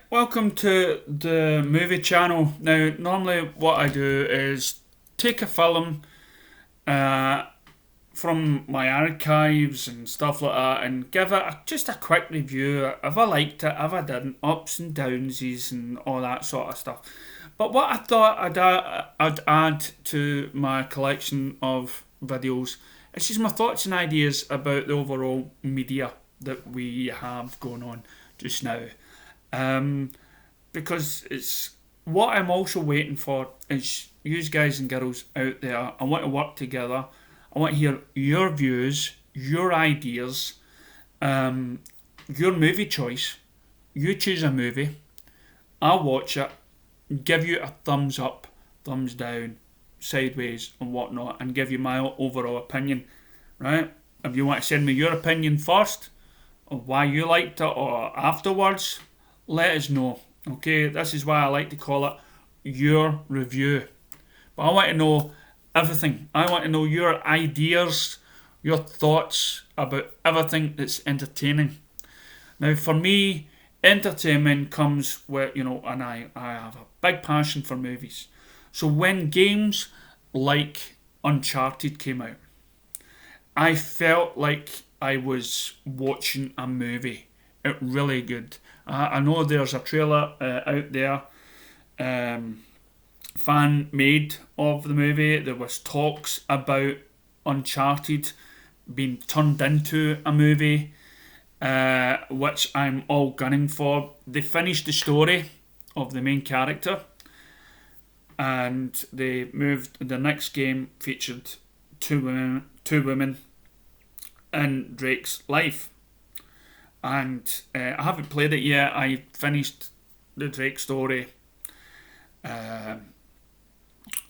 welcome to the movie channel. Now, normally what I do is take a film uh, from my archives and stuff like that and give it just a quick review. If I liked it, if I didn't, ups and downsies and all that sort of stuff. But what I thought I'd add to my collection of videos is just my thoughts and ideas about the overall media that we have going on just now. Um, because it's what I'm also waiting for is you guys and girls out there. I want to work together. I want to hear your views, your ideas, um, your movie choice. You choose a movie. I'll watch it, give you a thumbs up, thumbs down, sideways, and whatnot, and give you my overall opinion. Right? If you want to send me your opinion first, of why you liked it, or afterwards, let us know. Okay, this is why I like to call it your review. But I want to know everything. I want to know your ideas, your thoughts about everything that's entertaining. Now, for me, entertainment comes with, and I have a big passion for movies. So when games like Uncharted came out, I felt like I was watching a movie. It really good. I know there's a trailer out there, um, fan made of the movie. There was talks about Uncharted being turned into a movie, which I'm all gunning for. They finished the story of the main character, and they moved. The next game featured two women in Drake's life, and I haven't played it yet. I finished the Drake story, uh,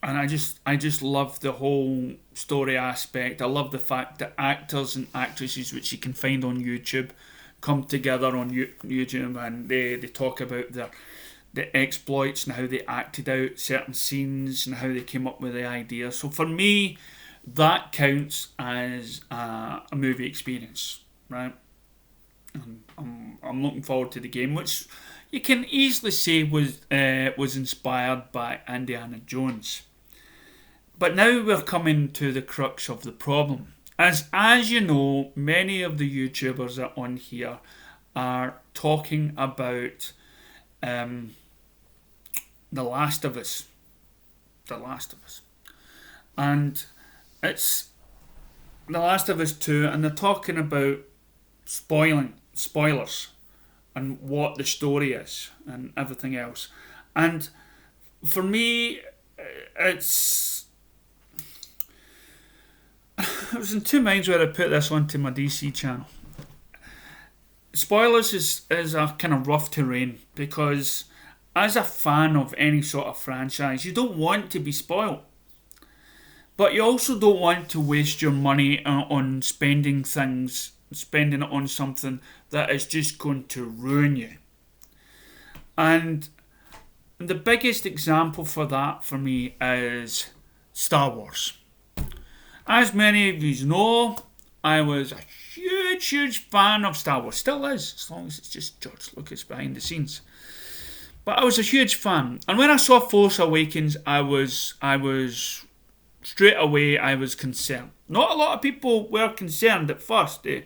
and I just love the whole story aspect. I love the fact that actors and actresses, which you can find on YouTube, come together on YouTube and they talk about the exploits and how they acted out certain scenes and how they came up with the idea. So for me, that counts as a movie experience, right? I'm looking forward to the game, which you can easily say was inspired by Indiana Jones. But now we're coming to the crux of the problem. As you know, many of the YouTubers that are on here are talking about um, The Last of Us. The Last of Us. And it's The Last of Us 2, and they're talking about spoilers and what the story is and everything else. And for me, it's I was in two minds where I put this onto my DC channel. Spoilers is a kind of rough terrain because as a fan of any sort of franchise, you don't want to be spoiled. But you also don't want to waste your money on spending it on something that is just going to ruin you. And the biggest example for that for me is Star Wars. As many of you know, I was a huge fan of Star Wars. Still is, as long as it's just George Lucas behind the scenes. But I was a huge fan. And when I saw Force Awakens, I was straight away I was concerned. Not a lot of people were concerned at first. They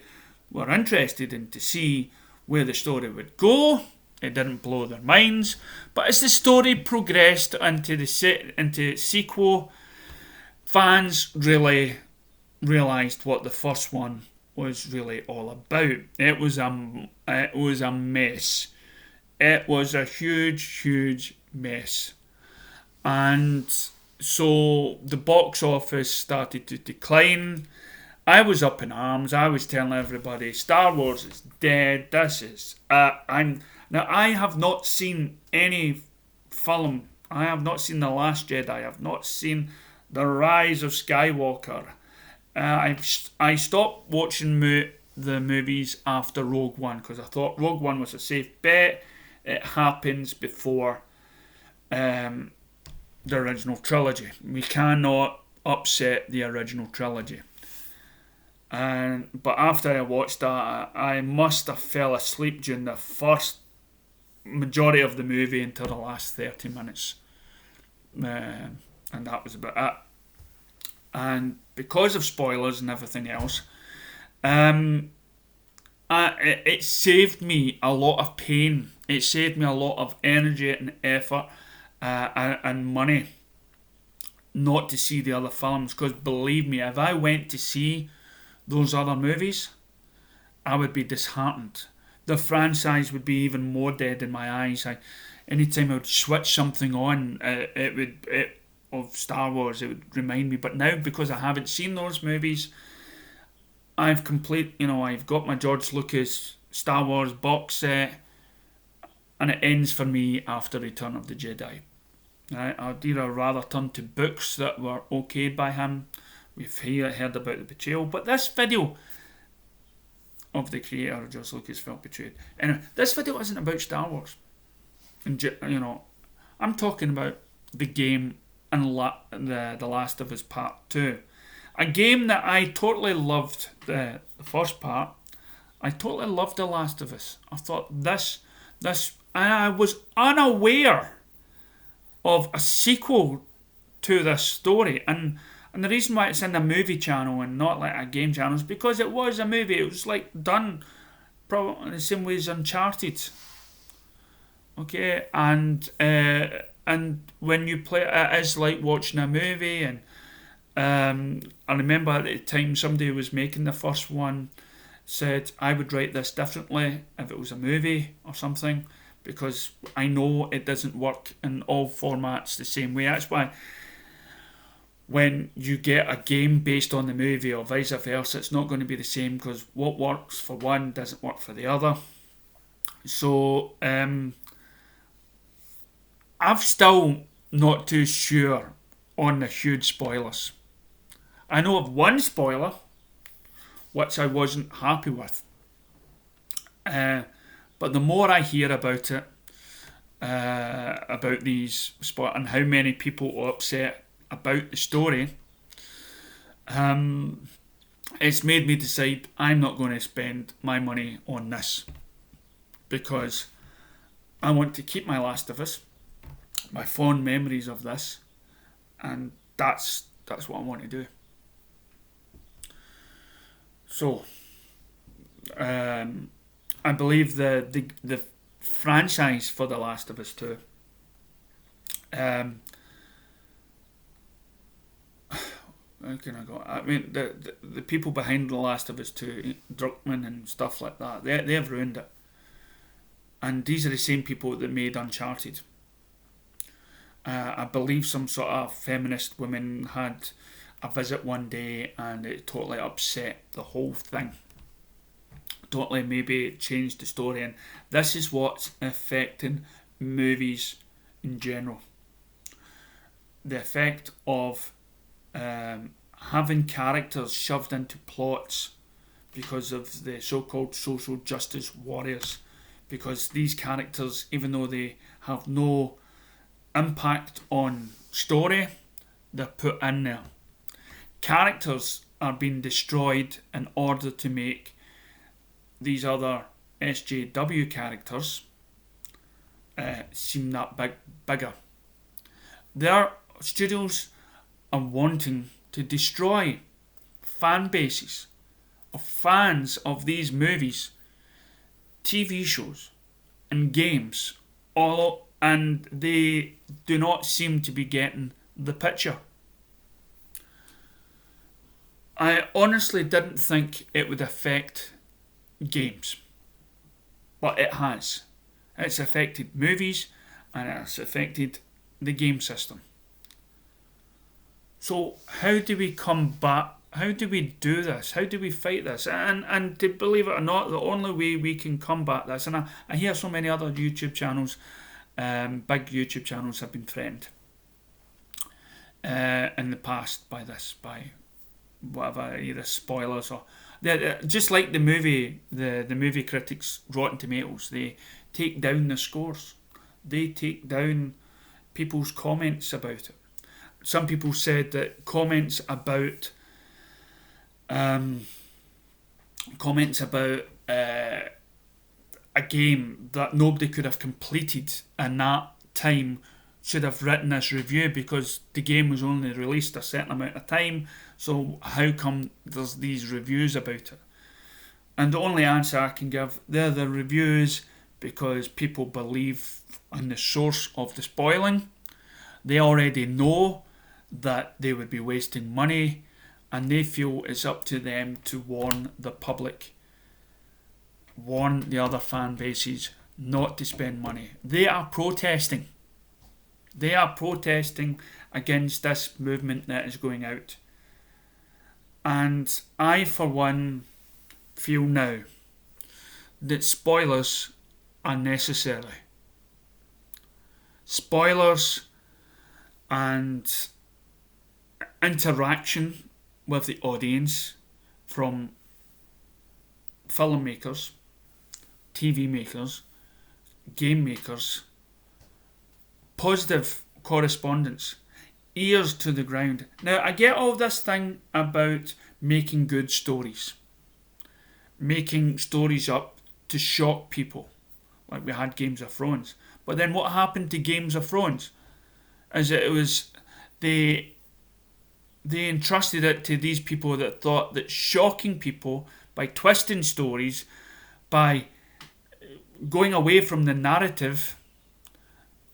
were interested in to see where the story would go. It didn't blow their minds. But as the story progressed into sequel, fans really realised what the first one was really all about. It was a mess. It was a huge mess. And so the box office started to decline. I was up in arms. I was telling everybody, Star Wars is dead. This is. I have not seen any film. I have not seen The Last Jedi. I have not seen The Rise of Skywalker. I stopped watching the movies after Rogue One because I thought Rogue One was a safe bet. It happens before the original trilogy. We cannot upset the original trilogy. But after I watched that, I must have fell asleep during the first majority of the movie until the last 30 minutes. And that was about it. And because of spoilers and everything else, it saved me a lot of pain. It saved me a lot of energy and effort and money not to see the other films. Because believe me, if I went to see those other movies, I would be disheartened. The franchise would be even more dead in my eyes. Anytime I would switch something on, of Star Wars, it would remind me. But now, because I haven't seen those movies, I've got my George Lucas Star Wars box set, and it ends for me after Return of the Jedi. Right? I'd either rather turn to books that were okayed by him. We've heard about the betrayal, but this video of the creator of George Lucas felt betrayed. Anyway, this video isn't about Star Wars. And I'm talking about the game and the Last of Us Part 2. A game that I totally loved, the first part. I totally loved The Last of Us. I thought this, and I was unaware of a sequel to this story. And the reason why it's in a movie channel and not like a game channel is because it was a movie. It was like done probably in the same way as Uncharted. Okay, and when you play it is like watching a movie. And I remember at the time somebody was making the first one said I would write this differently if it was a movie or something, because I know it doesn't work in all formats the same way. That's why when you get a game based on the movie or vice versa, it's not going to be the same, because what works for one doesn't work for the other. So I'm still not too sure on the huge spoilers. I know of one spoiler which I wasn't happy with, but the more I hear about it, about these spoilers and how many people are upset about the story, it's made me decide I'm not going to spend my money on this, because I want to keep my Last of Us, my fond memories of this, and that's what I want to do. So, I believe the franchise for The Last of Us 2, how can I go? I mean, the people behind The Last of Us 2, Druckmann and stuff like that, they've ruined it. And these are the same people that made Uncharted. I believe some sort of feminist women had a visit one day and it totally upset the whole thing. Totally maybe changed the story, and this is what's affecting movies in general. The effect of having characters shoved into plots because of the so-called social justice warriors, because these characters, even though they have no impact on story, they're put in there. Characters are being destroyed in order to make these other SJW characters seem that bigger. Their studios are wanting to destroy fan bases of fans of these movies, TV shows and games, and they do not seem to be getting the picture. I honestly didn't think it would affect games, but it has. It's affected movies and it's affected the game system. So how do we combat? How do we do this? How do we fight this? And to believe it or not, the only way we can combat this, and I hear so many other YouTube channels, big YouTube channels have been threatened in the past by whatever, either spoilers or just like the movie critics, Rotten Tomatoes, they take down the scores, they take down people's comments about it. Some people said that comments about a game that nobody could have completed in that time should have written this review, because the game was only released a certain amount of time. So how come there's these reviews about it? And the only answer I can give, they're the reviews because people believe in the source of the spoiling. They already know that they would be wasting money, and they feel it's up to them to warn the public, warn the other fan bases not to spend money. They are protesting. They are protesting against this movement that is going out. And I, for one, feel now that spoilers are necessary. Spoilers and interaction with the audience from filmmakers, TV makers, game makers, positive correspondence, ears to the ground. Now, I get all this thing about making good stories, making stories up to shock people, like we had Games of Thrones. But then what happened to Games of Thrones is that it was they entrusted it to these people that thought that shocking people by twisting stories, by going away from the narrative,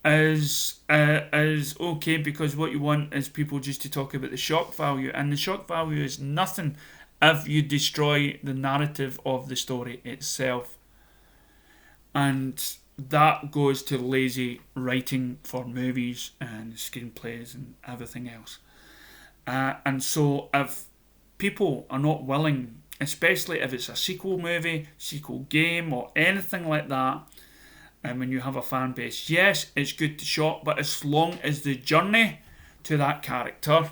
is okay, because what you want is people just to talk about the shock value, and the shock value is nothing if you destroy the narrative of the story itself. And that goes to lazy writing for movies and screenplays and everything else. And so if people are not willing, especially if it's a sequel movie, sequel game, or anything like that, and when you have a fan base, yes, it's good to shock, but as long as the journey to that character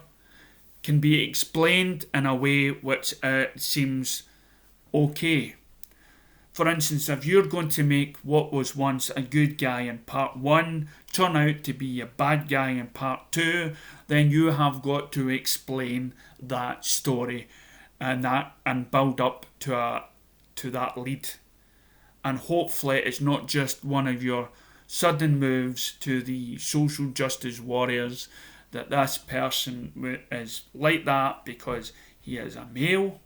can be explained in a way which seems okay. For instance, if you're going to make what was once a good guy in part 1 turn out to be a bad guy in part 2, then you have got to explain that story and build up to that lead. And hopefully it's not just one of your sudden moves to the social justice warriors that this person is like that because he is a male,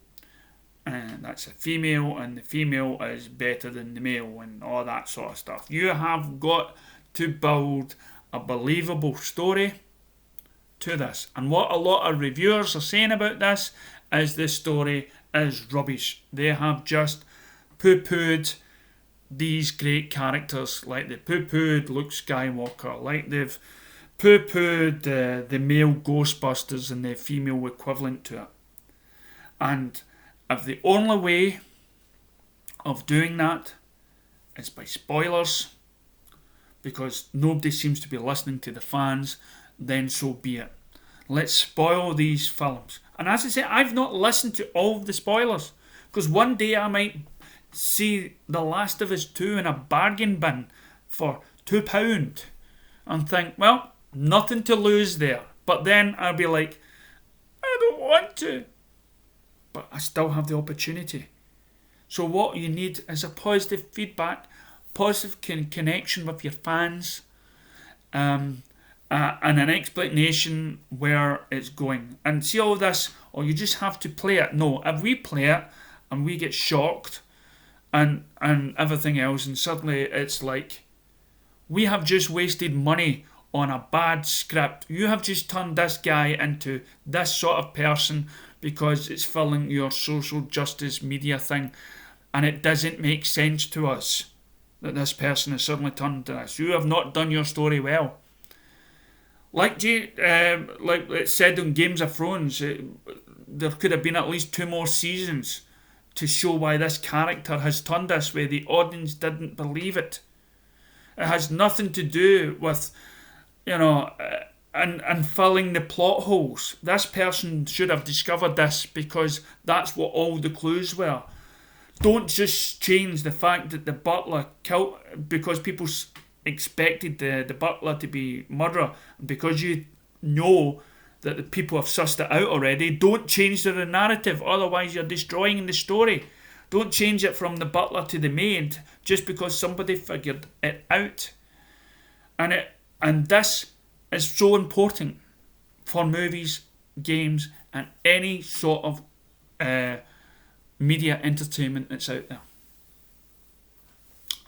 and that's a female, and the female is better than the male, and all that sort of stuff. You have got to build a believable story to this. And what a lot of reviewers are saying about this is this story is rubbish. They have just poo-pooed these great characters, like they poo-pooed Luke Skywalker, like they've poo-pooed the male Ghostbusters and the female equivalent to it. And if the only way of doing that is by spoilers, because nobody seems to be listening to the fans, then so be it. Let's spoil these films. And as I say, I've not listened to all of the spoilers, because one day I might see The Last of Us 2 in a bargain bin for £2 and think, well, nothing to lose there. But then I'll be like, I don't want to. But I still have the opportunity. So what you need is a positive feedback, positive connection with your fans, and an explanation where it's going. And see all of this, or you just have to play it. No, if we play it and we get shocked and everything else, and suddenly it's like, we have just wasted money on a bad script. You have just turned this guy into this sort of person because it's filling your social justice media thing, and it doesn't make sense to us that this person has suddenly turned to this. You have not done your story well. Like it said on Games of Thrones, there could have been at least 2 more seasons to show why this character has turned this way. The audience didn't believe it. It has nothing to do with, and filling the plot holes. This person should have discovered this because that's what all the clues were. Don't just change the fact that the butler killed because people expected the butler to be murderer, because you know that the people have sussed it out already. Don't change the narrative, otherwise you're destroying the story. Don't change it from the butler to the maid just because somebody figured it out. And this is so important for movies, games, and any sort of media entertainment that's out there.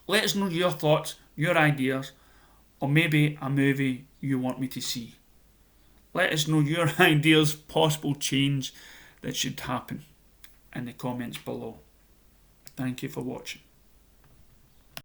Let us know your thoughts, your ideas, or maybe a movie you want me to see. Let us know your ideas, possible change that should happen in the comments below. Thank you for watching.